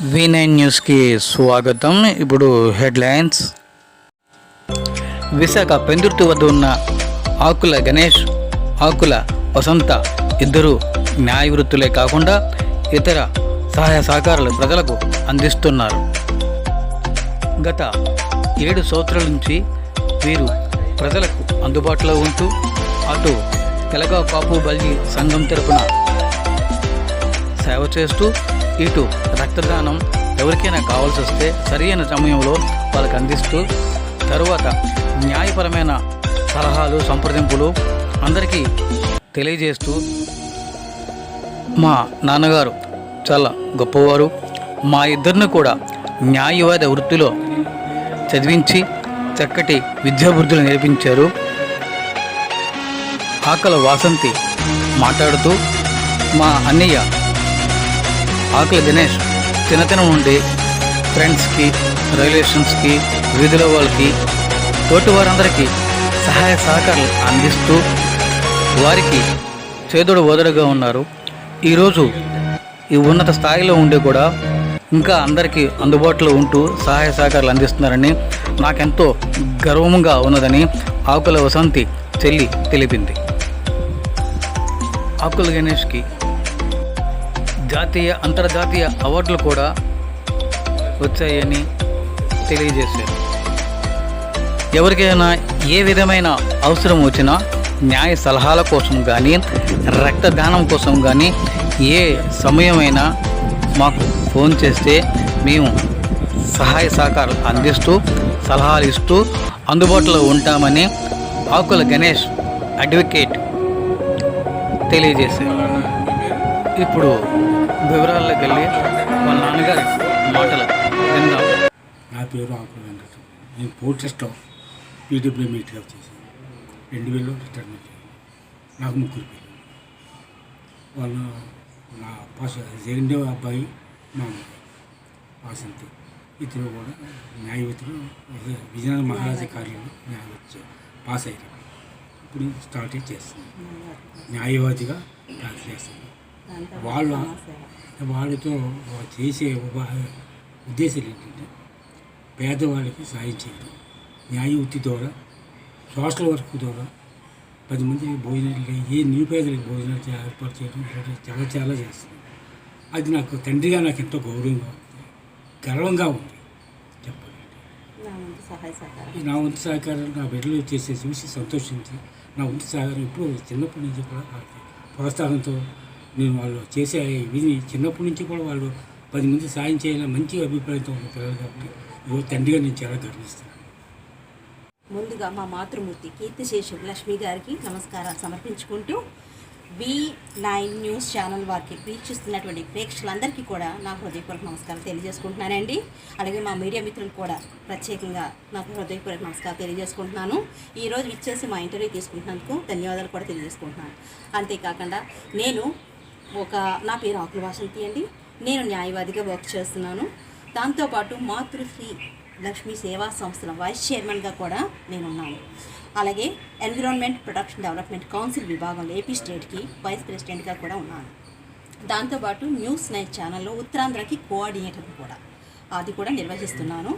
V9 న్యూస్కి స్వాగతం. ఇప్పుడు హెడ్లైన్స్. విశాఖ పెందుర్తి వద్ద ఉన్న ఆకుల గణేష్, ఆకుల వసంత ఇద్దరు న్యాయ వృత్తులే కాకుండా ఇతర సహాయ సహకారాలు ప్రజలకు అందిస్తున్నారు. గత 7 సంవత్సరాల నుంచి వీరు ప్రజలకు అందుబాటులో ఉంటూ అటు తెలగా కాపు బల్జీ సంఘం తరపున సేవ చేస్తూ ఇటు రక్తదానం ఎవరికైనా కావాల్సి వస్తే సరైన సమయంలో వాళ్ళకి అందిస్తూ తరువాత న్యాయపరమైన సలహాలు సంప్రదింపులు అందరికీ తెలియజేస్తూ మా నాన్నగారు చాలా గొప్పవారు. మా ఇద్దరిని కూడా న్యాయవాద వృత్తిలో చదివించి చక్కటి విద్యాబుద్ధులు నేర్పించారు. ఆకల వాసంతి మాట్లాడుతూ మా అన్నయ్య ఆకుల గణేష్ చిన్నతనం నుండి ఫ్రెండ్స్కి, రిలేషన్స్కి, వీధిలో వాళ్ళకి, తోటి వారందరికీ సహాయ సహకారాలు అందిస్తూ వారికి చేదోడు ఓదడుగా ఉన్నారు. ఈరోజు ఈ ఉన్నత స్థాయిలో ఉండి కూడా ఇంకా అందరికీ అందుబాటులో ఉంటూ సహాయ సహకారాలు అందిస్తున్నారని నాకెంతో గర్వంగా ఉన్నదని ఆకుల వసంతి చెల్లి తెలిపింది. ఆకుల గణేష్కి జాతీయ, అంతర్జాతీయ అవార్డులు కూడా వచ్చాయని తెలియజేశారు. ఎవరికైనా ఏ విధమైన అవసరం వచ్చినా న్యాయ సలహాల కోసం కానీ, రక్తదానం కోసం కానీ ఏ సమయమైనా మాకు ఫోన్ చేస్తే మేము సహాయ సహకారాలు అందిస్తూ సలహాలు ఇస్తూ అందుబాటులో ఉంటామని ఆకుల గణేష్ అడ్వకేట్ తెలియజేశారు. ఇప్పుడు వివరాల్లోకి వెళ్ళి వాళ్ళ నాన్నగారి మాటలు విందాం. నా పేరు ఆకుల వెంకట. నేను పోర్ట్ టెస్ట్లో పీడబ్ల్యూ మీట్గా చేశాను. 2000లో రిటైర్మెంట్ అయ్యాను. నాకు 3 పిల్లలు. వాళ్ళు నా రెండో అబ్బాయి మా వాసంతి, ఇతరు కూడా న్యాయవతిలో విజయనగర మహారాజా కార్యంలో న్యాయవతి పాస్ అయ్యారు. ఇప్పుడు స్టార్ట్ చేస్తున్నాను, న్యాయవాదిగా స్టార్ట్ చేస్తాను. వాళ్ళతో చేసే ఉద్దేశం ఏంటంటే పేదవాళ్ళకి సాయం చేయడం, న్యాయ వృత్తి ద్వారా, సోషల్ వర్క్ ద్వారా 10 మందికి భోజనాలు, ఏ నిరుపేదలకు భోజనాలు ఏర్పాటు చేయడం చాలా చేస్తున్నాను. అది నాకు తండ్రిగా నాకు ఎంతో గౌరవంగా ఉంది, గర్వంగా ఉంది. చెప్పాలంటే నా వంతు సహకారం నా బిడ్డలు చేసే చూసి సంతోషించి నా వంతు సహకారం ఇప్పుడు చిన్నప్పటి నుంచి కూడా వాళ్ళకి ప్రోత్సాహంతో నేను వాళ్ళు చేసే విధి చిన్నప్పటి నుంచి కూడా వాళ్ళు 10 మంది సాయం చేయాలని మంచి అభిప్రాయంతో ఉన్న పిల్లలు కాబట్టి ఇవాళ తండ్రిగా నేను చాలా గర్విస్తాను. ముందుగా మా మాతృమూర్తి కీర్తిశేషు లక్ష్మి గారికి నమస్కారాలు సమర్పించుకుంటూ V9 న్యూస్ ఛానల్ వారికి వీక్షిస్తున్నటువంటి ప్రేక్షకులందరికీ కూడా నా హృదయపూర్వక నమస్కారం తెలియజేసుకుంటున్నానండి. అలాగే మా మీడియా మిత్రులు కూడా ప్రత్యేకంగా నాకు హృదయపూర్వక నమస్కారం తెలియజేసుకుంటున్నాను. ఈరోజు ఇచ్చేసి మా ఇంటర్వ్యూ తీసుకుంటున్నందుకు ధన్యవాదాలు కూడా తెలియజేసుకుంటున్నాను. అంతేకాకుండా నా పేరు ఆకుల వాసంతి అండి. నేను న్యాయవాదిగా వర్క్ చేస్తున్నాను. దాంతోపాటు మాతృశ్రీ లక్ష్మీ సేవా సంస్థల వైస్ చైర్మన్గా కూడా నేనున్నాను. అలాగే ఎన్విరాన్మెంట్ ప్రొటెక్షన్ డెవలప్మెంట్ కౌన్సిల్ విభాగంలో ఏపీ స్టేట్కి వైస్ ప్రెసిడెంట్గా కూడా ఉన్నాను. దాంతోపాటు న్యూస్ 9 ఛానల్లో ఉత్తరాంధ్రకి కోఆర్డినేటర్ కూడా అది కూడా నిర్వహిస్తున్నాను.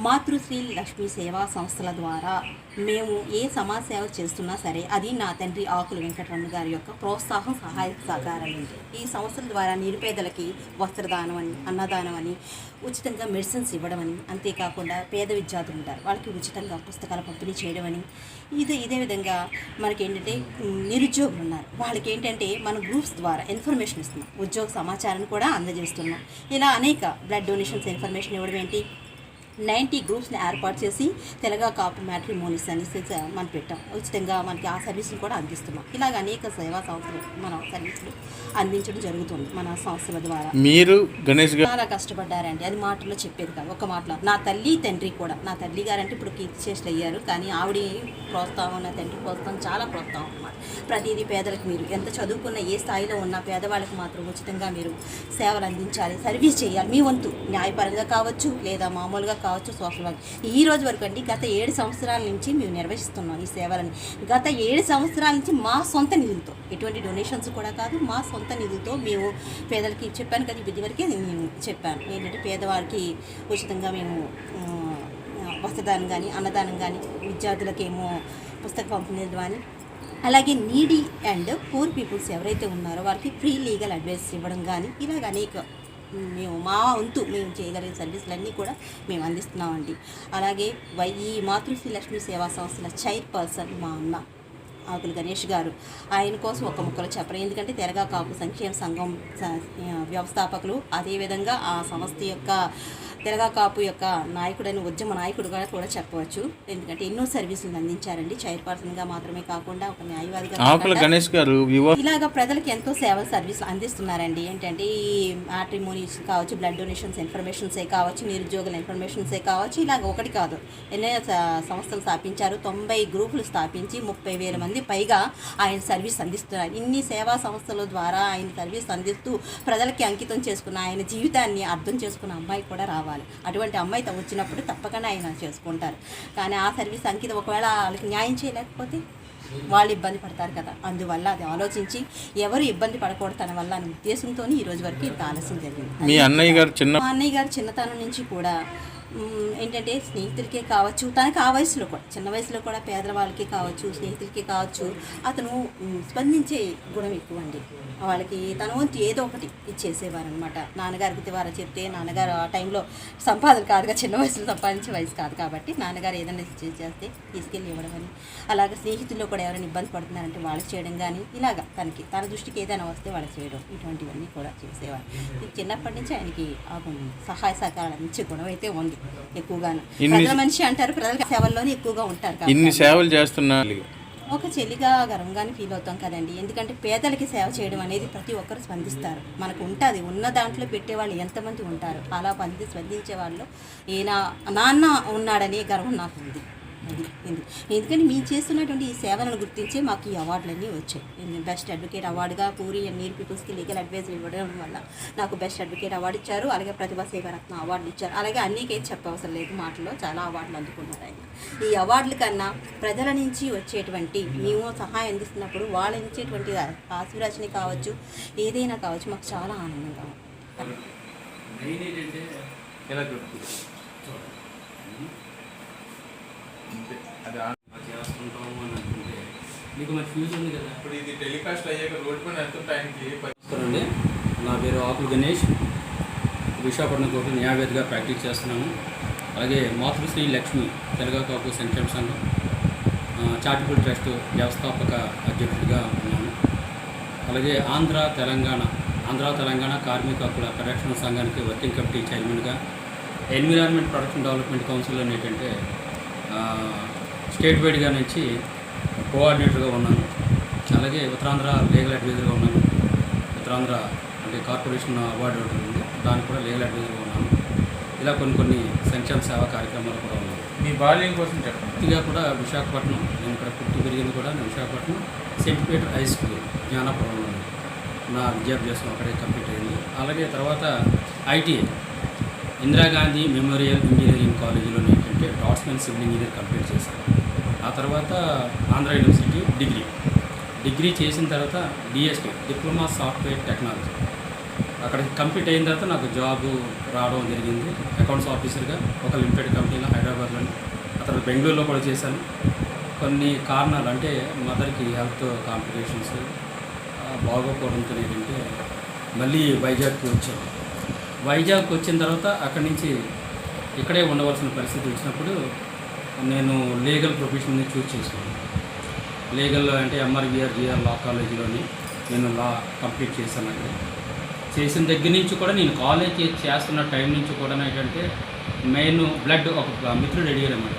మాతృశ్రీ లక్ష్మీ సేవా సంస్థల ద్వారా మేము ఏ సమాజ సేవ చేస్తున్నా సరే అది నా తండ్రి ఆకుల వెంకటరమణ గారి యొక్క ప్రోత్సాహం, సహాయ సహకారాలు ఉంటాయి. ఈ సంస్థల ద్వారా నిరుపేదలకి వస్త్రదానం అని, అన్నదానం అని, ఉచితంగా మెడిసిన్స్ ఇవ్వడం అని, అంతేకాకుండా పేద విద్యార్థులు ఉంటారు వాళ్ళకి ఉచితంగా పుస్తకాల పంపిణీ చేయడం అని, ఇదే విధంగా మనకి ఏంటంటే నిరుద్యోగులు ఉన్నారు వాళ్ళకి ఏంటంటే మన గ్రూప్స్ ద్వారా ఇన్ఫర్మేషన్ ఇస్తున్నాం, ఉద్యోగ సమాచారాన్ని కూడా అందజేస్తున్నాం. ఇలా అనేక బ్లడ్ డొనేషన్స్ ఇన్ఫర్మేషన్ ఇవ్వడం ఏంటి 90 గ్రూప్స్ని ఏర్పాటు చేసి తెలగా కాపు మ్యాట్రిమోనీస్ అని మనం పెట్టాం. ఉచితంగా మనకి ఆ సర్వీసులు కూడా అందిస్తున్నాం. ఇలాగ అనేక సేవా సంస్థలు మన సర్వీసులు అందించడం జరుగుతుంది మన సంస్థల ద్వారా. మీరు గణేష్ గారు చాలా కష్టపడ్డారండి, అది మాటల్లో చెప్పేది కాదు, ఒక మాటలో. నా తల్లి తండ్రి కూడా, నా తల్లి గారంటే ఇప్పుడు కీర్తిశేషులు అయ్యారు, కానీ ఆవిడ ప్రోత్సాహం, నా తండ్రి ప్రోత్సాహం, చాలా ప్రోత్సాహం అన్నమాట. ప్రతిదీ పేదలకు మీరు ఎంత చదువుకున్న ఏ స్థాయిలో ఉన్న పేదవాళ్ళకి మాత్రం ఉచితంగా మీరు సేవలు అందించాలి, సర్వీస్ చేయాలి. మీ వంతు న్యాయపరంగా కావచ్చు లేదా మామూలుగా కావచ్చు, సోషల్ వర్క్. ఈ రోజు వరకు అండి గత 7 సంవత్సరాల నుంచి మేము నిర్వహిస్తున్నాం ఈ సేవలని. గత 7 సంవత్సరాల నుంచి మా సొంత నిధులతో, ఎటువంటి డొనేషన్స్ కూడా కాదు, మా సొంత నిధులతో మేము పేదలకి చెప్పాను కదా, ఇదివరకే నేను చెప్పాను ఏంటంటే పేదవారికి ఉచితంగా మేము వస్త్రదానం కానీ, అన్నదానం కానీ, విద్యార్థులకేమో పుస్తక పంపిణీలు కానీ, అలాగే నీడీ అండ్ పూర్ పీపుల్స్ ఎవరైతే ఉన్నారో వారికి ఫ్రీ లీగల్ అడ్వైస్ ఇవ్వడం కానీ, ఇలాగ అనేక మేము మా వంతు మేము చేయగలిగిన సర్వీసులన్నీ కూడా మేము అందిస్తున్నామండి. అలాగే ఈ మాతృశ్రీ లక్ష్మీ సేవా సంస్థల చైర్పర్సన్ మా అన్న ఆకుల గణేష్ గారు, ఆయన కోసం ఒక ముక్కలు చెప్పరు. ఎందుకంటే తెరగా కాపు సంక్షేమ సంఘం వ్యవస్థాపకులు, అదేవిధంగా ఆ సంస్థ యొక్క తెరగా కాపు యొక్క నాయకుడైన ఉద్యమ నాయకుడుగా కూడా చెప్పవచ్చు. ఎందుకంటే ఎన్నో సర్వీసులను అందించారండి. చైర్పర్సన్గా మాత్రమే కాకుండా ఒక న్యాయవాదిగా గణేష్ గారు ఇలాగ ప్రజలకు ఎంతో సేవ సర్వీసులు అందిస్తున్నారండి. ఏంటంటే ఈ మ్యాట్రిమోనీస్ కావచ్చు, బ్లడ్ డొనేషన్స్ ఇన్ఫర్మేషన్సే కావచ్చు, నిరుద్యోగుల ఇన్ఫర్మేషన్సే కావచ్చు, ఇలాగ ఒకటి కాదు ఎన్నో సంస్థలు స్థాపించారు. 90 గ్రూపులు స్థాపించి 30,000 మంది పైగా ఆయన సర్వీస్ అందిస్తున్నారు. ఇన్ని సేవా సంస్థల ద్వారా ఆయన సర్వీస్ అందిస్తూ ప్రజలకి అంకితం చేసుకున్న ఆయన జీవితాన్ని అర్థం చేసుకున్న అమ్మాయి కూడా రావాలి. అటువంటి అమ్మాయి వచ్చినప్పుడు తప్పకుండా ఆయన చేసుకుంటారు. కానీ ఆ సర్వీస్ అంకితం ఒకవేళ వాళ్ళకి న్యాయం చేయలేకపోతే వాళ్ళు ఇబ్బంది పడతారు కదా. అందువల్ల అది ఆలోచించి ఎవరు ఇబ్బంది పడకూడదు తన వల్ల అనే ఉద్దేశంతో ఈ రోజు వరకు ఇంత ఆలస్యం జరిగింది. మా అన్నయ్య గారు చిన్నతనం నుంచి కూడా ఏంటంటే స్నేహితులకే కావచ్చు, తనకు ఆ వయసులో కూడా చిన్న వయసులో కూడా పేదల వాళ్ళకి కావచ్చు, స్నేహితులకి కావచ్చు, అతను స్పందించే గుణం ఎక్కువ అండి. వాళ్ళకి తన వంతు ఏదో ఒకటి ఇచ్చేసేవారు అనమాట. నాన్నగారికి ద్వారా చెప్తే నాన్నగారు ఆ టైంలో సంపాదన కాదుగా, చిన్న వయసులో సంపాదించే వయసు కాదు కాబట్టి నాన్నగారు ఏదైనా చేస్తే తీసుకెళ్ళి ఇవ్వడం అని, అలాగే స్నేహితుల్లో కూడా ఎవరైనా ఇబ్బంది పడుతున్నారంటే వాళ్ళకి చేయడం కానీ, ఇలాగ తన దృష్టికి ఏదైనా వస్తే వాళ్ళకి చేయడం, ఇటువంటివన్నీ కూడా చేసేవారు. చిన్నప్పటి నుంచి ఆయనకి సహాయ సహకారాలు అందించే గుణం అయితే ఉంది ఎక్కువగాను. ప్రజల మనిషి అంటారు, ప్రజల సేవల్లోనే ఎక్కువగా ఉంటారు. ఇన్ని సేవలు చేస్తున్నా ఒక చెల్లిగా గర్వంగానే ఫీల్ అవుతాం కదండి. ఎందుకంటే పేదలకి సేవ చేయడం అనేది ప్రతి ఒక్కరు స్పందిస్తారు. మనకు ఉంటుంది, ఉన్న దాంట్లో పెట్టేవాళ్ళు ఎంతమంది ఉంటారు. అలా స్పందించే వాళ్ళు నాన్న ఉన్నాడనే గర్వం నాకు ఉంది. ఎందుకంటే మేము చేస్తున్నటువంటి ఈ సేవలను గుర్తించి మాకు ఈ అవార్డులన్నీ వచ్చాయి. బెస్ట్ అడ్వకేట్ అవార్డుగా పూరి అండ్ నీడ్ పీపుల్స్కి లీగల్ అడ్వైజ్ ఇవ్వడం వల్ల నాకు బెస్ట్ అడ్వకేట్ అవార్డు ఇచ్చారు. అలాగే ప్రతిభా సేవారత్న అవార్డులు ఇచ్చారు. అలాగే అన్నికైతే చెప్పవసరం లేదు, మాటల్లో చాలా అవార్డులు అందుకున్నారు ఆయన. ఈ అవార్డుల కన్నా ప్రజల నుంచి వచ్చేటువంటి మేము సహాయం అందిస్తున్నప్పుడు వాళ్ళు ఇచ్చేటువంటి ఆశీర్వచన కావచ్చు, ఏదైనా కావచ్చు, మాకు చాలా ఆనందంగా ఉంది. మీకు మరి ఫ్యూచర్ ఉంది కదా. ఇప్పుడు ఇది టెలికాస్ట్ అయ్యాక రోడ్ పైన ఎంత టైంకి నమస్కారం. నా పేరు ఆకుల గణేష్, విశాఖపట్నం కోర్టు న్యాయవేదిగా ప్రాక్టీస్ చేస్తున్నాను. అలాగే మాతృశ్రీ లక్ష్మి తెరగా కాపు సంక్షేమ సంఘం చారిటబుల్ ట్రస్ట్ వ్యవస్థాపక అధ్యక్షుడిగా ఉన్నాను. అలాగే ఆంధ్ర తెలంగాణ కార్మిక హక్కుల పరిరక్షణ సంఘానికి వర్కింగ్ కమిటీ చైర్మన్గా, ఎన్విరాన్మెంట్ ప్రొటెక్షన్ డెవలప్మెంట్ కౌన్సిల్ ఏంటంటే స్టేట్ వైడ్గా నుంచి కోఆర్డినేటర్గా ఉన్నాను. అలాగే ఉత్తరాంధ్ర లీగల్ అడ్వైజర్గా ఉన్నాను. ఉత్తరాంధ్ర అంటే కార్పొరేషన్ అవార్డు ఉంటుంది, దానికి కూడా లీగల్ అడ్వైజర్గా ఉన్నాను. ఇలా కొన్ని సంక్షేమ సేవా కార్యక్రమాలు కూడా ఉన్నాయి. మీ బాల్యం కోసం చెప్పండి. పూర్తిగా కూడా విశాఖపట్నం, నేను ఇక్కడ పుట్టి పెరిగింది కూడా Visakhapatnam saint Peter high school జ్ఞానాపురంలో నా విద్యాభ్యాసం అక్కడే కంప్లీట్ అయింది. అలాగే తర్వాత ఐటీఐ ఇందిరాగాంధీ మెమోరియల్ ఇంజనీరింగ్ కాలేజీలో ఏంటంటే డాట్స్మెన్ సివిల్ ఇంజనీర్ కంప్లీట్ చేశాను. ఆ తర్వాత ఆంధ్ర యూనివర్సిటీ డిగ్రీ చేసిన తర్వాత డిఎస్టీ డిప్లొమా సాఫ్ట్వేర్ టెక్నాలజీ అక్కడ కంప్లీట్ అయిన తర్వాత నాకు జాబ్ రావడం జరిగింది. అకౌంట్స్ ఆఫీసర్గా ఒక లిమిటెడ్ కంపెనీలో హైదరాబాద్లోని, ఆ తర్వాత బెంగళూరులో కూడా చేశాను. కొన్ని కారణాలు అంటే మదర్కి హెల్త్ కాంప్లికేషన్స్ బాగోకపోవడంతో ఏంటంటే మళ్ళీ వైజాగ్కి వచ్చాను. వైజాగ్కి వచ్చిన తర్వాత అక్కడి నుంచి ఇక్కడే ఉండవలసిన పరిస్థితి వచ్చినప్పుడు నేను లీగల్ ప్రొఫెషన్ని చూస్ చేసుకున్నాను. లీగల్ అంటే MRVR లా కాలేజీలోని నేను లా కంప్లీట్ చేశాను. అక్కడ చేసిన దగ్గర నుంచి కూడా నేను కాలేజ్ చేస్తున్న టైం నుంచి కూడా ఏంటంటే మెయిన్ బ్లడ్ ఒక మిత్రుడు అడిగారు అన్నమాట.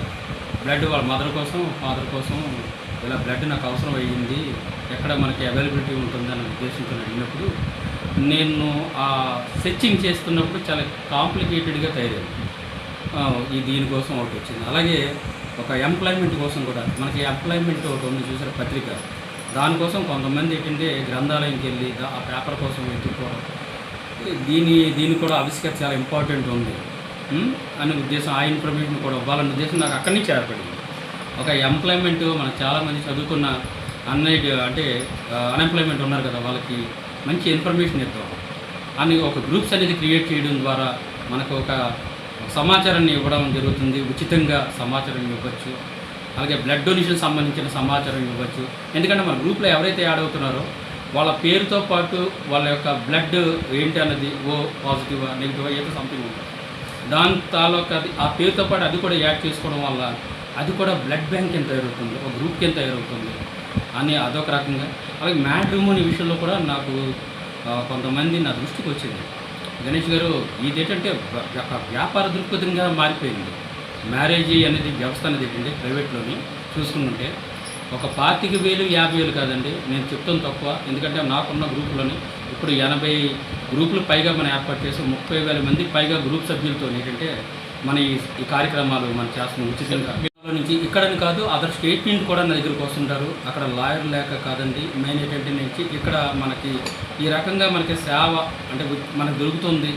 బ్లడ్ వాళ్ళ మదర్ కోసం ఫాదర్ కోసం ఇలా బ్లడ్ నాకు అవసరం అయ్యింది, ఎక్కడ మనకి అవైలబిలిటీ ఉంటుందని ఉద్దేశంతో అడిగినప్పుడు నేను ఆ సెర్చింగ్ చేస్తున్నప్పుడు చాలా కాంప్లికేటెడ్గా తయారైంది. దీనికోసం ఒకటి వచ్చింది. అలాగే ఒక ఎంప్లాయ్మెంట్ కోసం కూడా మనకి ఎంప్లాయ్మెంట్ ఒకటి ఉంది చూసారు పత్రిక, దానికోసం కొంతమంది ఏంటంటే గ్రంథాలయంకి వెళ్ళి ఆ పేపర్ కోసం వెతుక్కోవడం, దీని కూడా ఆవిష్కరణ చాలా ఇంపార్టెంట్ ఉంది. అనే ఉద్దేశం, ఆ ఇన్ఫర్మేషన్ కూడా ఇవ్వాలనే ఉద్దేశం నాకు అక్కడి నుంచి ఏర్పడింది. ఒక ఎంప్లాయ్మెంట్ మనకు చాలామంది చదువుకున్న అన్ఎంప్లాయ్మెంట్ ఉన్నారు కదా, వాళ్ళకి మంచి ఇన్ఫర్మేషన్ ఇద్దాం అని ఒక గ్రూప్స్ అనేది క్రియేట్ చేయడం ద్వారా మనకు ఒక సమాచారాన్ని ఇవ్వడం జరుగుతుంది. ఉచితంగా సమాచారం ఇవ్వచ్చు, అలాగే బ్లడ్ డొనేషన్ సంబంధించిన సమాచారం ఇవ్వచ్చు. ఎందుకంటే మన గ్రూప్లో ఎవరైతే యాడ్ అవుతున్నారో వాళ్ళ పేరుతో పాటు వాళ్ళ యొక్క బ్లడ్ ఏంటి అన్నది పాజిటివా నెగిటివా ఏదో సంథింగ్ ఉంటుంది. దాని తాలూకా ఆ పేరుతో పాటు అది కూడా యాడ్ చేసుకోవడం వల్ల అది కూడా బ్లడ్ బ్యాంక్ ఎంత ఎరుగుతుంది, ఒక గ్రూప్కి ఎంత ఎరుగుతుంది అని అదొక రకంగా. అలాగే మ్యాట్రిమోనీ విషయంలో కూడా నాకు కొంతమంది నా దృష్టికి వచ్చింది. గణేష్ గారు, ఇదేంటంటే ఒక వ్యాపార దృక్పథంగా మారిపోయింది. మ్యారేజ్ అనేది వ్యవస్థ అనేది ఏంటంటే ప్రైవేట్లోని చూసుకుంటుంటే ఒక 25,000 50,000 కాదండి, నేను చెప్తాను తక్కువ. ఎందుకంటే నాకున్న గ్రూపులోని ఇప్పుడు 80 గ్రూపులు పైగా మనం ఏర్పాటు చేసి 30,000 మంది పైగా గ్రూప్ సభ్యులతో ఏంటంటే మన ఈ కార్యక్రమాలు మనం చేస్తున్నాం ఉచితంగా. నుంచి ఇక్కడని కాదు, అదర్ స్టేట్ నుండి కూడా నా దగ్గరికి వస్తుంటారు. అక్కడ లాయర్ లేక కాదండి, మెయిన్ ఏంటంటే నుంచి ఇక్కడ మనకి ఈ రకంగా మనకి సేవ అంటే మనకు దొరుకుతుంది,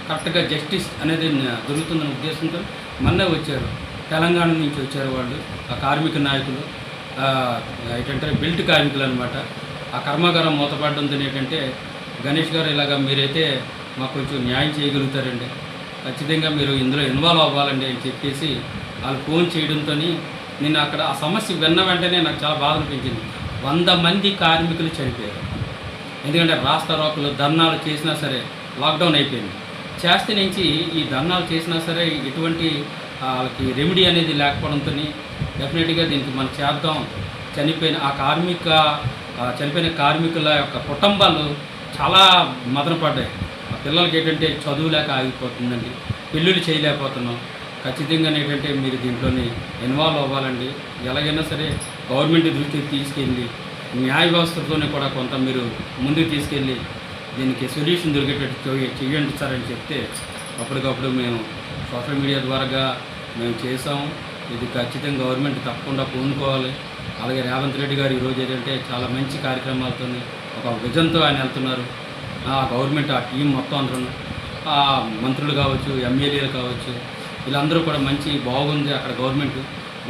కరెక్ట్గా జస్టిస్ అనేది దొరుకుతుందనే ఉద్దేశంతో మొన్నే వచ్చారు, తెలంగాణ నుంచి వచ్చారు వాళ్ళు, ఆ కార్మిక నాయకులు ఏంటంటే బెల్ట్ కార్మికులు అనమాట. ఆ కర్మాగారం మూతపడడంతో ఏంటంటే గణేష్ గారు ఇలాగా మీరైతే మాకు కొంచెం న్యాయం చేయగలుగుతారండి, ఖచ్చితంగా మీరు ఇందులో ఇన్వాల్వ్ అవ్వాలండి అని చెప్పేసి వాళ్ళు ఫోన్ చేయడంతో నేను అక్కడ ఆ సమస్య విన్న వెంటనే నాకు చాలా బాధ అనిపించింది. 100 మంది కార్మికులు చనిపోయారు. ఎందుకంటే రాస్తా రోకులు ధర్నాలు చేసినా సరే లాక్డౌన్ అయిపోయింది. చేస్తే నుంచి ఈ ధర్నాలు చేసినా సరే ఎటువంటి వాళ్ళకి రెమెడీ అనేది లేకపోవడంతో డెఫినెట్గా దీనికి మనం చేద్దాం. చనిపోయిన కార్మికుల యొక్క కుటుంబాలు చాలా మదన పడ్డాయి. ఆ పిల్లలకి ఏంటంటే చదువు లేక ఆగిపోతుందండి, పెళ్ళిళ్ళు చేయలేకపోతున్నాం. ఖచ్చితంగా ఏంటంటే మీరు దీంట్లోని ఇన్వాల్వ్ అవ్వాలండి. ఎలాగైనా సరే గవర్నమెంట్ దృష్టికి తీసుకెళ్ళి న్యాయ వ్యవస్థతోనే కూడా కొంత మీరు ముందుకు తీసుకెళ్ళి దీనికి సొల్యూషన్ దొరికేటట్టు చేయండి సార్ అని చెప్తే అప్పటికప్పుడు మేము సోషల్ మీడియా ద్వారా మేము చేసాము. ఇది ఖచ్చితంగా గవర్నమెంట్ తప్పకుండా పూనుకోవాలి. అలాగే రేవంత్ రెడ్డి గారు ఈరోజు ఏంటంటే చాలా మంచి కార్యక్రమాలతో ఒక విజన్తో ఆయన వెళ్తున్నారు. ఆ గవర్నమెంట్ ఆ టీం మొత్తం అందరూ ఆ మంత్రులు కావచ్చు, ఎమ్మెల్యేలు కావచ్చు, వీళ్ళందరూ కూడా మంచి బాగుంది. అక్కడ గవర్నమెంట్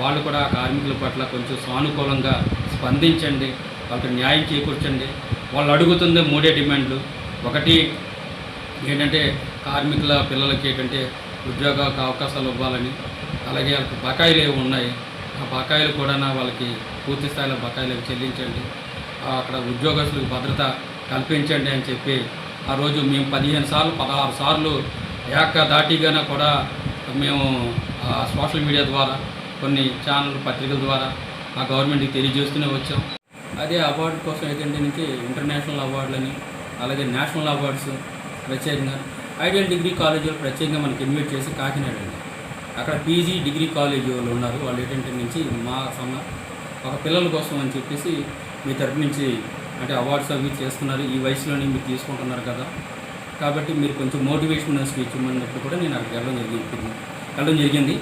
వాళ్ళు కూడా కార్మికుల పట్ల కొంచెం సానుకూలంగా స్పందించండి, వాళ్ళకి న్యాయం చేకూర్చండి. వాళ్ళు అడుగుతుంది 3 డిమాండ్లు. ఒకటి ఏంటంటే కార్మికుల పిల్లలకి ఏంటంటే ఉద్యోగ అవకాశాలు ఇవ్వాలని, అలాగే వాళ్ళకి బకాయిలు ఏమి ఉన్నాయి ఆ బకాయిలు కూడా వాళ్ళకి పూర్తి స్థాయిలో బకాయిలు చెల్లించండి, అక్కడ ఉద్యోగస్తులకు భద్రత కల్పించండి అని చెప్పి ఆ రోజు మేము 15 సార్లు 16 సార్లు ఏకధాటిగానే కూడా మేము సోషల్ మీడియా ద్వారా కొన్ని ఛానల్ పత్రికల ద్వారా ఆ గవర్నమెంట్కి తెలియజేస్తూనే వచ్చాం. అదే అవార్డు కోసం ఏంటంటే నుంచి ఇంటర్నేషనల్ అవార్డులని, అలాగే నేషనల్ అవార్డ్స్ ప్రత్యేకంగా ఐడియల్ డిగ్రీ కాలేజీలో ప్రత్యేకంగా మనకి ఇన్వైట్ చేసి కాకినాడ అండి, అక్కడ పీజీ డిగ్రీ కాలేజీ వాళ్ళు ఉన్నారు. వాళ్ళు ఏంటంటే నుంచి ఒక పిల్లల కోసం అని చెప్పేసి మీ తరపు నుంచి అంటే అవార్డ్స్ అవి చేస్తున్నారు, ఈ వయసులోనే మీరు తీసుకుంటున్నారు కదా, కాబట్టి మీరు కొంచెం మోటివేషనల్ స్పీచ్ ఇవ్వమన్నప్పుడు కూడా నేను అక్కడికి వెళ్ళడం జరిగింది.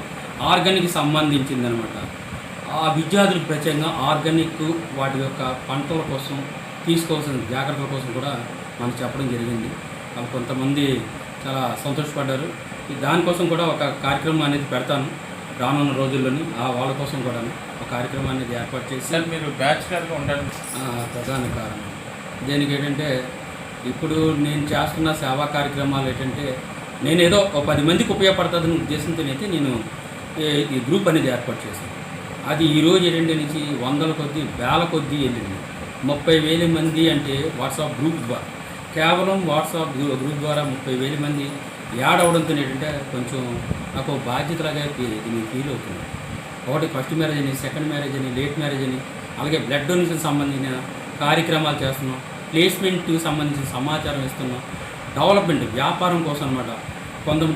ఆర్గానిక్ సంబంధించింది అనమాట. ఆ విద్యార్థులకు ప్రత్యేకంగా ఆర్గానిక్ వాటి యొక్క పంటల కోసం తీసుకోవాల్సిన జాగ్రత్తల కోసం కూడా మనకు చెప్పడం జరిగింది. వాళ్ళు కొంతమంది చాలా సంతోషపడ్డారు. దానికోసం కూడా ఒక కార్యక్రమం అనేది పెడతాను రానున్న రోజుల్లోని. వాళ్ళ కోసం కూడా ఒక కార్యక్రమం అనేది ఏర్పాటు చేసి సార్ మీరు బ్యాచులర్గా ఉండాలి ప్రధాన కారణం దీనికి ఏంటంటే ఇప్పుడు నేను చేస్తున్న సేవా కార్యక్రమాలు ఏంటంటే నేను ఏదో ఒక 10 మందికి ఉపయోగపడుతుందనే ఉద్దేశంతో అయితే నేను ఈ గ్రూప్ అనేది ఏర్పాటు చేశాను. అది ఈరోజు ఏంటంటే నుంచి 100 కొద్దీ 1000 కొద్దీ వెళ్ళింది. 30,000 మంది అంటే వాట్సాప్ గ్రూప్ ద్వారా, కేవలం వాట్సాప్ గ్రూప్ ద్వారా 30,000 మంది యాడ్ అవడంతో ఏంటంటే కొంచెం నాకు బాధ్యతలాగా దీన్ని ఫీల్ అవుతుంది. ఒకటి ఫస్ట్ మ్యారేజ్ అని, సెకండ్ మ్యారేజ్ అని, లేట్ మ్యారేజ్ అని, అలాగే బ్లడ్ డొనేషన్ సంబంధించిన కార్యక్రమాలు చేస్తున్నాం, ప్లేస్మెంట్కి సంబంధించిన సమాచారం ఇస్తున్నాం, డెవలప్మెంట్ వ్యాపారం కోసం అనమాట.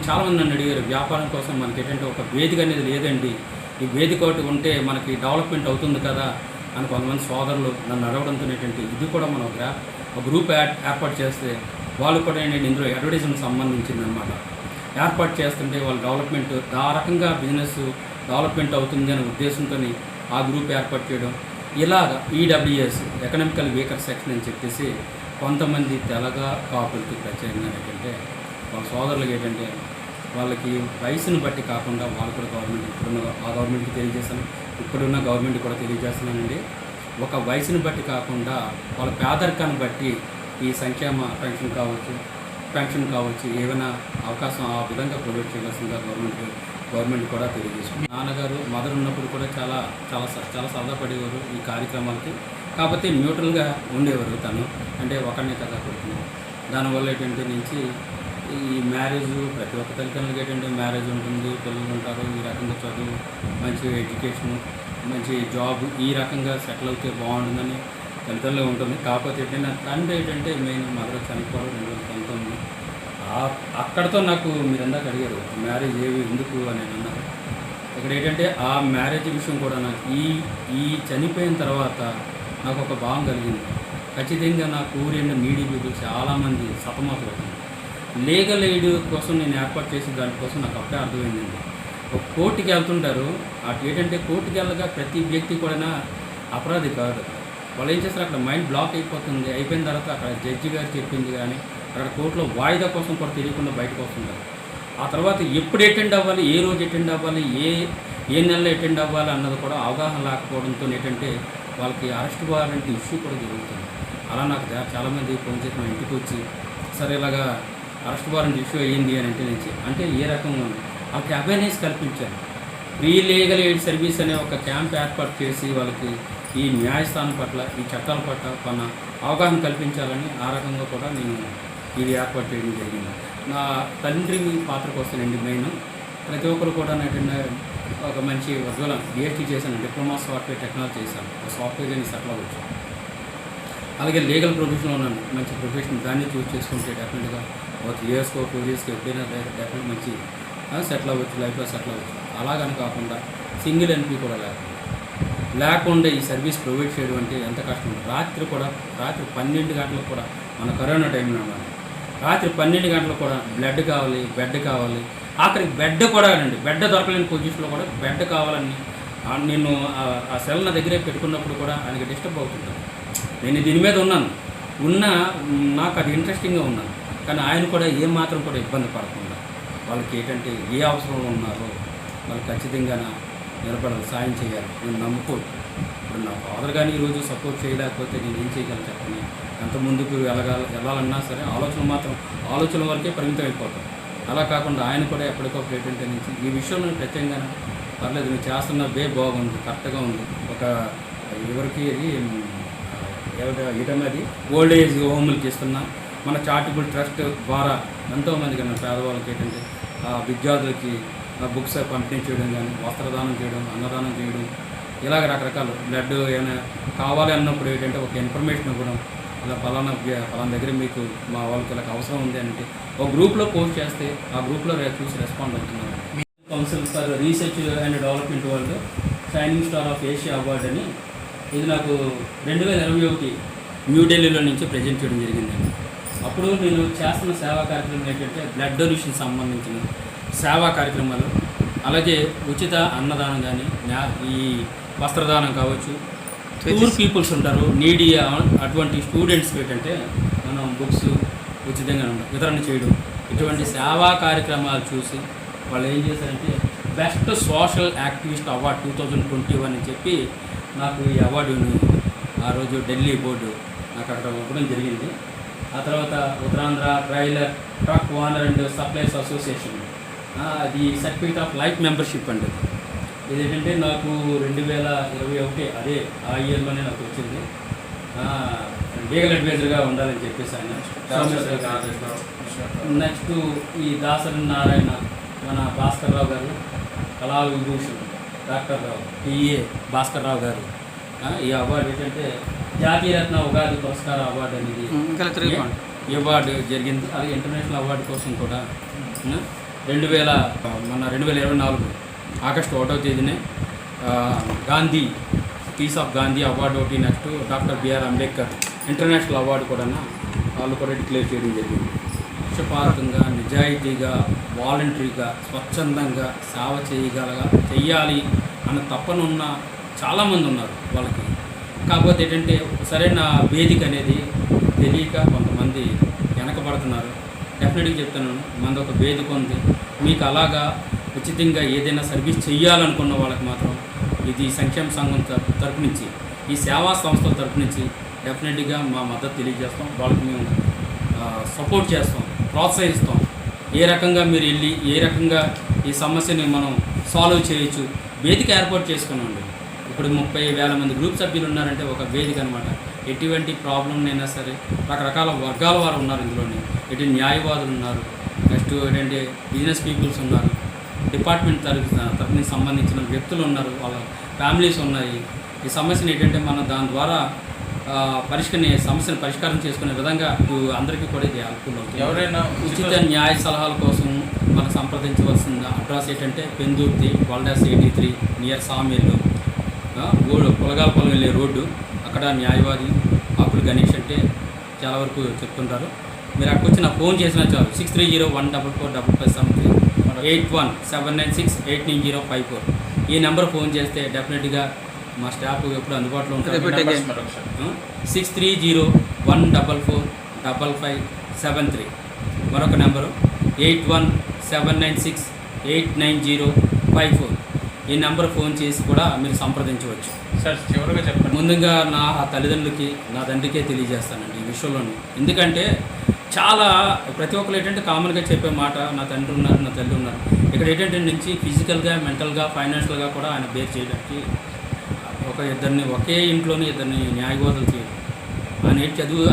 చాలామంది నన్ను అడిగారు వ్యాపారం కోసం మనకి ఏంటంటే ఒక వేదిక అనేది లేదండి, ఈ వేదిక ఒకటి ఉంటే మనకి డెవలప్మెంట్ అవుతుంది కదా అని కొంతమంది సోదరులు నన్ను అడగడంతో ఏంటంటే ఇది కూడా మనం ఒక గ్రూప్ ఏర్పాటు చేస్తే వాళ్ళు కూడా ఏంటంటే ఇందులో అడ్వర్టైజ్మెంట్ సంబంధించింది అనమాట ఏర్పాటు చేస్తుంటే వాళ్ళు డెవలప్మెంట్ ఆ రకంగా బిజినెస్ డెవలప్మెంట్ అవుతుంది అనే ఉద్దేశంతో ఆ గ్రూప్ ఏర్పాటు చేయడం. ఇలాగ ఈడబ్ల్యూఎస్ ఎకనామికల్ వీకర్ సెక్షన్ అని చెప్పేసి కొంతమంది తెలగ కాపులకి ప్రత్యేకంగా ఏంటంటే వాళ్ళ సోదరులకి ఏంటంటే వాళ్ళకి వయసును బట్టి కాకుండా వాళ్ళు కూడా గవర్నమెంట్ ఇప్పుడున్న ఆ గవర్నమెంట్కి తెలియజేస్తాను, ఇప్పుడున్న గవర్నమెంట్ కూడా తెలియజేస్తున్నానండి. ఒక వయసును బట్టి కాకుండా వాళ్ళ పేదరికాన్ని బట్టి ఈ సంక్షేమ పెన్షన్ కావచ్చు ఏమైనా అవకాశం ఆ విధంగా ప్రొవైడ్ చేయాల్సిందిగా గవర్నమెంట్ కూడా తెలియజేస్తుంది. నాన్నగారు మదర్ ఉన్నప్పుడు కూడా చాలా చాలా చాలా సరదా పడేవారు ఈ కార్యక్రమాలకి. కాకపోతే న్యూట్రల్గా ఉండేవారు తను, అంటే ఒకరినే కదా కొడుతున్నాం. దానివల్ల ఏంటంటే నుంచి ఈ మ్యారేజ్ ప్రతి ఒక్క తల్లిదండ్రులకి ఏంటంటే మ్యారేజ్ ఉంటుంది, పిల్లలు ఉంటారు, ఈ రకంగా చదువు, మంచి ఎడ్యుకేషను, మంచి జాబ్, ఈ రకంగా సెటిల్ అవుతే బాగుంటుందని తల్లిదండ్రులు ఉంటుంది. కాకపోతే ఏంటంటే తండ్రి ఏంటంటే మెయిన్ మదర్ చనిపోవడం 2019 అక్కడితో నాకు మీరు ఇందాక అడిగారు మ్యారేజ్ ఏవి ఎందుకు అని అన్నారు. ఇక్కడ ఏంటంటే ఆ మ్యారేజ్ విషయం కూడా నాకు ఈ చనిపోయిన తర్వాత నాకు ఒక భావం కలిగింది. ఖచ్చితంగా నాకు ఊరిన నీడీ పీపుల్ చాలామంది సతమతమవుతుంది. లీగల్ ఎయిడ్ కోసం నేను ఏర్పాటు చేసి దానికోసం నాకు అప్పుడే అర్థమైందండి. ఒక కోర్టుకి వెళ్తుంటారు, అటు ఏంటంటే కోర్టుకి వెళ్ళగా ప్రతి వ్యక్తి కూడా అపరాధి కాదు. వాళ్ళు ఏం చేస్తారు, అక్కడ మైండ్ బ్లాక్ అయిపోతుంది. అయిపోయిన తర్వాత అక్కడ జడ్జి గారు చెప్పింది కానీ అక్కడ కోర్టులో వాయిదా కోసం కూడా తెలియకుండా బయటకు వస్తుంటారు. ఆ తర్వాత ఎప్పుడు అటెండ్ అవ్వాలి, ఏ రోజు అటెండ్ అవ్వాలి, ఏ నెలలో అటెండ్ అవ్వాలి అన్నది కూడా అవగాహన లేకపోవడంతో ఏంటంటే వాళ్ళకి అరెస్ట్ వారెంట్ ఇష్యూ కూడా జరుగుతుంది. అలా నాకు చాలామంది ఫోన్ చేసి మా ఇంటికి వచ్చి సరే ఇలాగా అరెస్ట్ వారెంట్ ఇష్యూ అయ్యింది అని అంటే ఏ రకంగా ఉంది వాళ్ళకి అవేర్నెస్ కల్పించారు. ప్రీ లీగల్ ఎయిడ్ సర్వీస్ అనే ఒక క్యాంప్ ఏర్పాటు చేసి వాళ్ళకి ఈ న్యాయస్థానం పట్ల ఈ చట్టాల పట్ల కొన్న అవగాహన కల్పించాలని ఆ రకంగా కూడా నేను ఇది ఏర్పాటు చేయడం జరిగింది. నా తండ్రి పాత్రకు వస్తానండి. మెయిన్ ప్రతి ఒక్కరు కూడా ఏంటంటే ఒక మంచి ఉజ్వల డిఎస్టీ చేశాను, డిప్లొమా సాఫ్ట్వేర్ టెక్నాలజీ చేశాను, ఒక సాఫ్ట్వేర్ అని సెటిల్ అవ్వచ్చు. అలాగే లీగల్ ప్రొఫెషన్లో ఉన్నాను, మంచి ప్రొఫెషన్ దాన్ని చూస్ చేసుకుంటే డెఫినెట్గా ఒక 3 ఇయర్స్కో 4 ఇయర్స్కి ఎప్పుడైనా డెఫినెట్ మంచి సెటిల్ అవ్వచ్చు, లైఫ్లో సెటిల్ అవ్వచ్చు. అలాగని కాకుండా సింగిల్ ఎన్పీ కూడా లేకుండా ఈ సర్వీస్ ప్రొవైడ్ చేయడం అంటే ఎంత కష్టం. రాత్రి 12 గంటలకు కూడా మన కరోనా టైంలో ఉన్నాను, రాత్రి 12 గంటలకు కూడా బ్లడ్ కావాలి, బెడ్ కావాలి, ఆఖరికి బెడ్ కూడా అండి, బెడ్ దొరకలేని పొజిషన్లో కూడా బెడ్ కావాలని నేను ఆ సెల్ నా దగ్గరే పెట్టుకున్నప్పుడు కూడా ఆయనకి డిస్టర్బ్ అవుతుంటాను. నేను దీని మీద ఉన్నా నాకు అది ఇంట్రెస్టింగ్గా ఉన్నాను. కానీ ఆయన కూడా ఏమాత్రం కూడా ఇబ్బంది పడకుండా వాళ్ళకి ఏంటంటే ఏ అవసరంలో ఉన్నారో వాళ్ళు ఖచ్చితంగా నిలబడాలి, సాయం చేయాలి. నేను నమ్ముకోడు. ఇప్పుడు నా ఫాదర్ కానీ ఈరోజు సపోర్ట్ చేయలేకపోతే నేను ఏం చేయగలను చెప్పని, ఎంత ముందుకు వెళ్ళాలన్నా సరే ఆలోచన వరకే పరిమితం అయిపోతాం. అలా కాకుండా ఆయన కూడా ఎప్పటికప్పుడు ఏంటంటే నుంచి ఈ విషయంలో ప్రత్యేకంగా పర్లేదు నువ్వు చేస్తున్న బాగుంది, కరెక్ట్గా ఉంది. ఒక ఎవరికి ఇటమది ఓల్డ్ ఏజ్ హోమ్లకి ఇస్తున్నా మన చారిటబుల్ ట్రస్ట్ ద్వారా ఎంతోమందికి పేదవాళ్ళకి ఏంటంటే విద్యార్థులకి బుక్స్ పంపిణీ చేయడం కానీ, వస్త్రదానం చేయడం, అన్నదానం చేయడం, ఇలాగ రకరకాల బ్లడ్ ఏమైనా కావాలి అన్నప్పుడు ఏంటంటే ఒక ఇన్ఫర్మేషన్ ఇవ్వడం, ఇలా ఫలానా దగ్గర మీకు మా వాళ్ళకి ఇలా అవసరం ఉంది అంటే ఒక గ్రూప్లో పోస్ట్ చేస్తే ఆ గ్రూప్లో చూసి రెస్పాండ్ అవుతున్నారు. Council for research and development వాళ్ళు shining star of Asia award అని ఇది నాకు 2021 న్యూఢిల్లీలో నుంచి ప్రజెంట్ చేయడం జరిగిందండి. అప్పుడు నేను చేస్తున్న సేవా కార్యక్రమం ఏంటంటే బ్లడ్ డొనేషన్ సంబంధించిన సేవా కార్యక్రమాలు, అలాగే ఉచిత అన్నదానం కానీ, ఈ వస్త్రదానం కావచ్చు, పూర్ పీపుల్స్ ఉంటారు నీడీ అటువంటి స్టూడెంట్స్కి ఏంటంటే మనం బుక్స్ ఉచితంగా వితరణ చేయడం, ఇటువంటి సేవా కార్యక్రమాలు చూసి వాళ్ళు ఏం చేశారంటే బెస్ట్ సోషల్ యాక్టివిస్ట్ అవార్డు 2021 అని చెప్పి నాకు ఈ అవార్డును ఆ రోజు ఢిల్లీ బోర్డు నాకు అక్కడ ఇవ్వడం జరిగింది. ఆ తర్వాత Uttarandhra trailer truck owner and supplies association అది సర్టిఫికేట్ ఆఫ్ లైఫ్ మెంబర్షిప్ అండి. ఇది ఏంటంటే నాకు 2021 అదే ఆ ఇయర్లోనే నాకు వచ్చింది. లీగల్ అడ్వైజర్గా ఉండాలని చెప్పేసి ఆయన. నెక్స్ట్ ఈ దాసరి నారాయణ మన భాస్కర్ రావు గారు, కళా విభూషణ్ డాక్టర్ రావు టిఏ భాస్కర్ రావు గారు ఈ అవార్డు ఏంటంటే జాతీయ రత్న ఉగాది పురస్కార అవార్డు అనేది ఈ అవార్డు జరిగింది. అలాగే ఇంటర్నేషనల్ అవార్డు కోసం కూడా 2024 ఆగస్టు 1వ తేదీనే Gandhi peace of Gandhi award ఒకటి, next doctor BR Ambedkar international award కూడా వాళ్ళు కూడా డిక్లేర్ చేయడం జరిగింది. పక్షపాతంగా, నిజాయితీగా, వాలంటరీగా, స్వచ్ఛందంగా సేవ చెయ్యాలి అన్న తప్పనున్న చాలామంది ఉన్నారు వాళ్ళకి. కాకపోతే ఏంటంటే సరైన వేదిక అనేది తెలియక కొంతమంది వెనకబడుతున్నారు. డెఫినెట్గా చెప్తాను, మనది ఒక వేదిక ఉంది. మీకు అలాగా ఉచితంగా ఏదైనా సర్వీస్ చేయాలనుకున్న వాళ్ళకి మాత్రం ఇది సంక్షేమ సంఘం తరపు నుంచి, ఈ సేవా సంస్థల తరపు నుంచి డెఫినెట్గా మా మద్దతు తెలియజేస్తాం. వాళ్ళకి మేము సపోర్ట్ చేస్తాం, ప్రోత్సహిస్తాం. ఏ రకంగా మీరు వెళ్ళి ఏ రకంగా ఈ సమస్యని మనం సాల్వ్ చేయొచ్చు, వేదిక ఏర్పాటు చేసుకున్నాండి. ఇప్పుడు 30,000 మంది గ్రూప్ సభ్యులు ఉన్నారంటే ఒక వేదిక అనమాట. ఎటువంటి ప్రాబ్లంనైనా సరే రకరకాల వర్గాల వారు ఉన్నారు ఇందులోని. ఇటు న్యాయవాదులు ఉన్నారు, నెక్స్ట్ ఏంటంటే బిజినెస్ పీపుల్స్ ఉన్నారు, డిపార్ట్మెంట్ తరఫున సంబంధించిన వ్యక్తులు ఉన్నారు, వాళ్ళ ఫ్యామిలీస్ ఉన్నాయి. ఈ సమస్యను ఏంటంటే మనం దాని ద్వారా సమస్యను పరిష్కారం చేసుకునే విధంగా అందరికీ కూడా ఇది అనుకూలం. ఎవరైనా ఉచిత న్యాయ సలహాల కోసం మనం సంప్రదించవలసిన అడ్రస్ ఏంటంటే పెందుర్తి వల్డాస్ 83 నియర్ సామీర్లు, పులగాలపల్లి వెళ్ళే రోడ్డు. అక్కడ న్యాయవాది అప్పుడు గణేష్ అంటే చాలా వరకు చెప్తుంటారు. మీరు అక్కడికి వచ్చి నాకు ఫోన్ చేసినా చాలు. 6301445573 8179689054 ఈ నెంబర్ ఫోన్ చేస్తే డెఫినెట్గా మా స్టాఫ్ ఎప్పుడు అందుబాటులో ఉంటారు. 6301445573 మరొక నెంబరు 8179689054 ఈ నెంబర్ ఫోన్ చేసి కూడా మీరు సంప్రదించవచ్చు. సార్ చివరిగా చెప్పండి. ముందుగా నా తల్లిదండ్రులకి నా తండ్రికే తెలియజేస్తానండి ఈ విషయంలోని. ఎందుకంటే చాలా ప్రతి ఒక్కరు ఏంటంటే కామన్గా చెప్పే మాట, నా తండ్రి ఉన్నారు, నా తల్లి ఉన్నారు. ఇక్కడ ఏంటంటే నుంచి ఫిజికల్గా, మెంటల్గా, ఫైనాన్షియల్గా కూడా ఆయన బేర్ చేయడానికి ఒకే ఇంట్లోనే ఇద్దరిని న్యాయవాదులు చేయడం.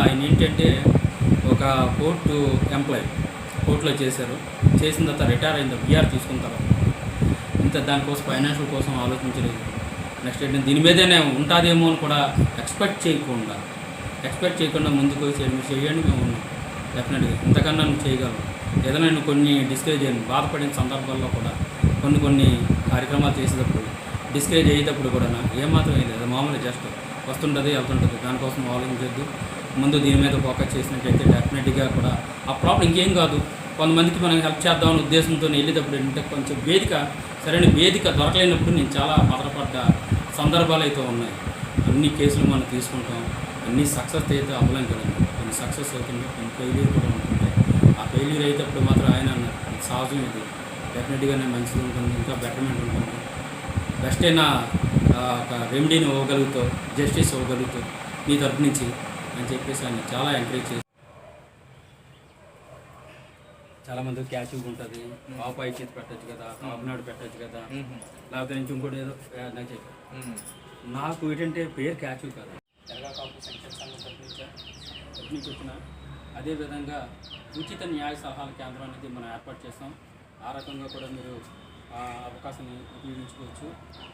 ఆయన ఏంటంటే ఒక కోర్టు ఎంప్లాయీ, కోర్టులో చేశారు. చేసిన తర్వాత రిటైర్ అయింది, బీఆర్ తీసుకున్న తర్వాత దానికోసం ఫైనాన్షియల్ కోసం ఆలోచించలేదు. నెక్స్ట్ ఏంటంటే దీని మీదనే ఉంటుందేమో అని కూడా ఎక్స్పెక్ట్ చేయకుండా ముందుకు చేయండి, మేము ఉన్నాం. డెఫినెట్గా ఇంతకన్నా నువ్వు చేయగలవు. ఏదైనా నేను కొన్ని డిస్కరేజ్ అయ్యాను, బాధపడిన సందర్భాల్లో కూడా కొన్ని కార్యక్రమాలు చేసేటప్పుడు డిస్కరేజ్ అయ్యేటప్పుడు కూడా ఏమాత్రం లేదు, మామూలు జస్ట్ వస్తుంటుంది వెళ్తుంటుంది. దానికోసం ఆలోచించద్దు. ముందు దీని మీద ఫోకస్ చేసినట్టయితే డెఫినెట్గా కూడా ఆ ప్రాబ్లం ఇంకేం కాదు. కొంతమందికి మనం హెల్ప్ చేద్దామనే ఉద్దేశంతో వెళ్ళేటప్పుడు ఏంటంటే కొంచెం సరైన వేదిక దొరకలేనప్పుడు నేను చాలా బాధపడ్డ సందర్భాలు అయితే ఉన్నాయి. అన్ని కేసులు మనం తీసుకుంటాం, అన్ని సక్సెస్ అయితే అవ్వలేం కదండి. కొన్ని సక్సెస్ అవుతుంటే కొన్ని ఫెయిల్యూర్ కూడా ఉంటుంటాయి. ఆ ఫెయిల్యూర్ అయ్యేటప్పుడు మాత్రం ఆయన అన్నారు ఇది సహజం, ఇది డెఫినెట్గానే మంచిది ఉంటుంది, ఇంకా బెటర్మెంట్ ఉంటుంది, బెస్ట్ అయిన ఒక రెమెడీని ఇవ్వగలుగుతావు, జస్టిస్ ఇవ్వగలుగుతావు నీ తరపు నుంచి అని చెప్పేసి ఆయన చాలా ఎంకరేజ్ చేసి. చాలామంది క్యాచ్గా ఉంటుంది, పాపాయి చేతి పెట్టచ్చు కదా, కాపునాడు పెట్టచ్చు కదా, లేకపోతే నుంచి ఇంకోటి ఏదో నాకు చెప్పాను. నాకు ఏంటంటే పేరు క్యాచ్యూ కదా, తెలంగాణ కాపు సంక్షేమ సంఘం తరపు నుంచి వచ్చిన అదేవిధంగా ఉచిత న్యాయ సలహాల కేంద్రం అనేది మనం ఏర్పాటు చేస్తాం. ఆ రకంగా కూడా మీరు అవకాశాన్ని ఉపయోగించుకోవచ్చు.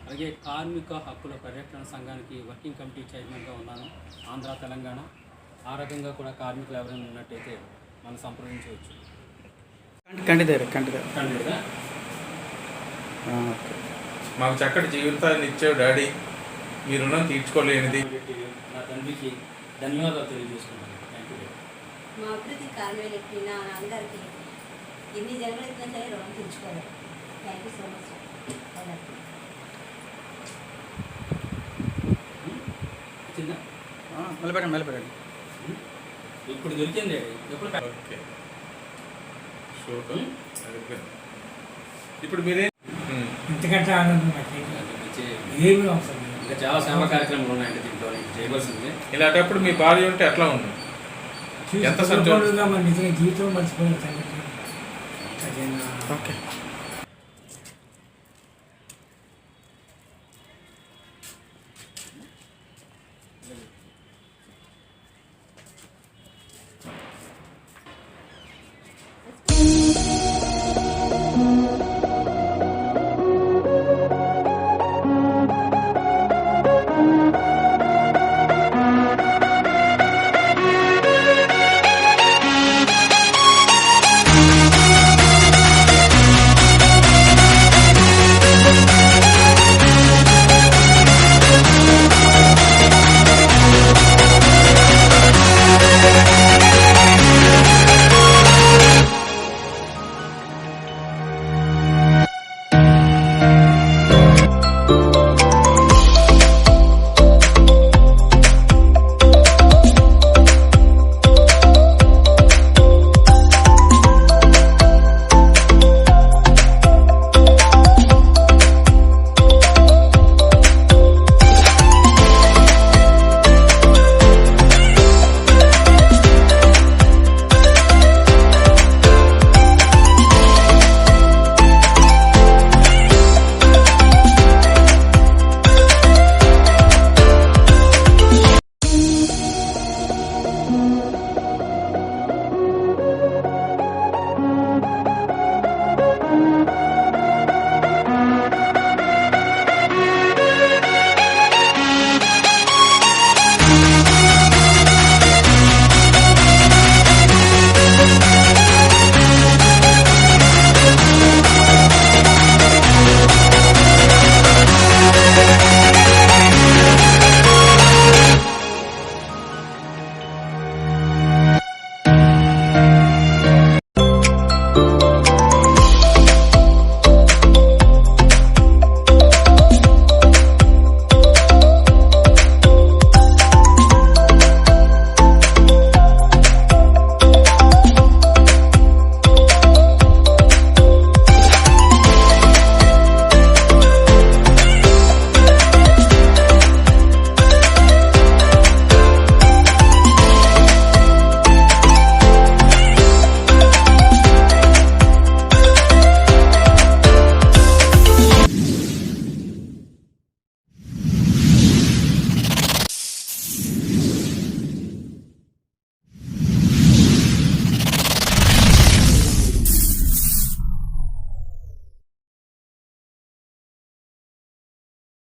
అలాగే కార్మిక హక్కుల పరిరక్షణ సంఘానికి వర్కింగ్ కమిటీ చైర్మన్గా ఉన్నాను, ఆంధ్ర తెలంగాణ. ఆ రకంగా కూడా కార్మికులు ఎవరైనా ఉన్నట్టయితే మనం సంప్రదించవచ్చు. మాకు చక్కటి జీవితాన్ని ఇచ్చావు డాడీ, మీ రుణం తీర్చుకోలేనిది. నా తండ్రికి ధన్యవాదాలు తెలియజేసుకున్నాను. Thank you. మా అభివృద్ధి కారణమైన నా నాన్నగారికి ఎన్ని జన్మలు ఎత్తినా సరే రుణం తీర్చుకోలేదు. Thank you so much. మెల్లపెట్టండి. ఇప్పుడు దొరికింది ఎప్పుడు ఓకే ఇప్పుడు మీరే ఇంతకంటే ఆనందం ఏమి అవసరం లేదు. ఇంకా చాలా సేవా కార్యక్రమాలు ఉన్నాయండి దీంట్లో చేయవలసింది. ఇలాంటప్పుడు మీ భార్య ఉంటే ఎట్లా ఉంది? ఎంత సంతోషంగా మన నిజంగా జీవితం మర్చిపోయిన సంగతి. ఓకే.